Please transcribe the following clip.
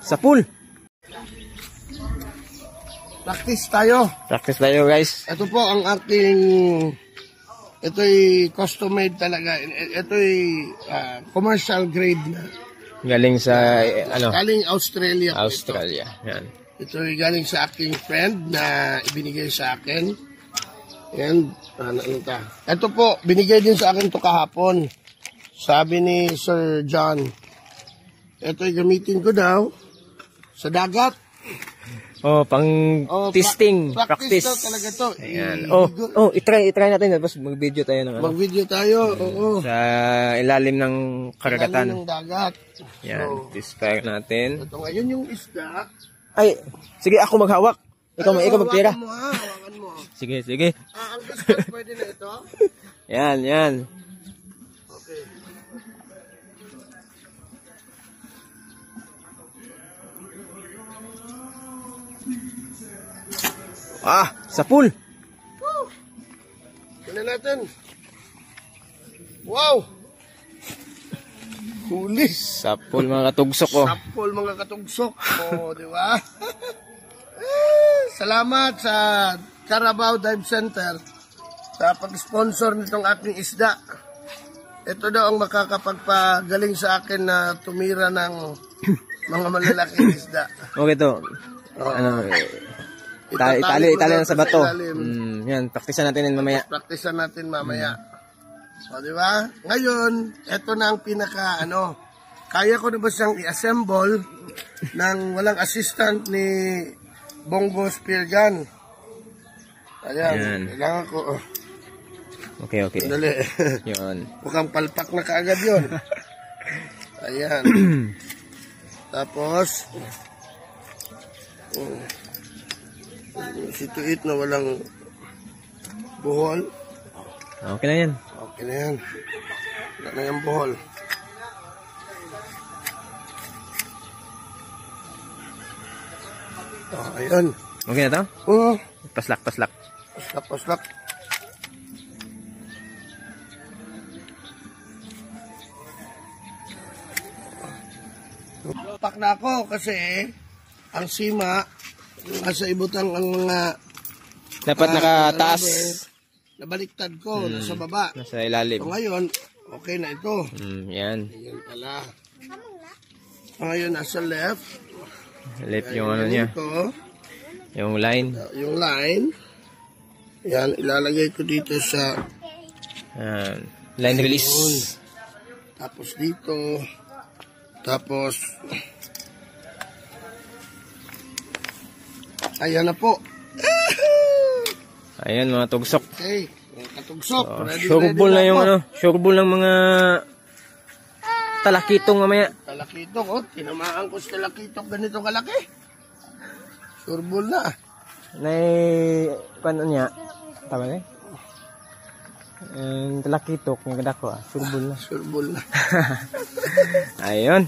Sa pool. Practice tayo. Practice tayo, guys. Ito po ang aking, ito'y custom made talaga. Ito'y commercial grade na. Galing sa, Galing Australia. Australia. Yan. Ito'y galing sa aking friend na ibinigay sa akin. And, ito po, binigay din sa akin to kahapon. Sabi ni Sir John, ito'y gamitin ko daw sa dagat. Pang testing, practice daw talaga to. Ayan. I-try natin. Tapos mag-video tayo ng Mag-video tayo, oo. Sa ilalim ng karagatan. Ilalim ng dagat. Yan, test natin. Ito ngayon yung isda. Ay, sige ako maghawak. Ikaw magtira. Hawakan mo. Sige. Ang isda, pwede na ito? Yan. Okay. Sa pool. Tignan natin. Wow! Huli. Sa pool mga katugsok Sa pool mga katugsok. Di ba? Salamat sa Carabao Dive Center sa pag-sponsor nitong aking isda. Ito daw ang makakapagpagaling sa akin na tumira ng mga malalaking isda. Okay to. Itali lang sa bato. Yan, praktisan natin mamaya. Praktisan natin mamaya. O, di ba? Ngayon, ito na ang pinaka, kaya ko na ba siyang i-assemble ng walang assistant ni Bongo Spear Gun. Ayan. Kailangan ko, Okay. Dali. Yun. Mukhang palpak na kaagad yun. Ayan. Tapos, situit na walang buhol. Okay na yan. Okay na yan. Wala na yung buhol. Ayan. Okay na to? Paslak. Paslak. Pak na ako kasi ang sima nasa ibutang ang mga dapat nakataas. Nabaliktad ko nasa baba. Nasa ilalim. So ngayon, okay na ito. Yan. Ayan pala. So ngayon nasa left. Left yung niya. Yung line. Yung line. Yan, ilalagay ko dito sa line release. Tapos dito. Tapos ayan na po. Ayan mga tugsok. Okay, katugsok. Sureball na yung sureball ng mga talakitong mamaya. Talakitong, tinamaan ko sa talakitong ganito kalaki. Sureball na. Paano niya? Tama na talakitok, yung ganda ko Sureball na. Sureball na. Ayun.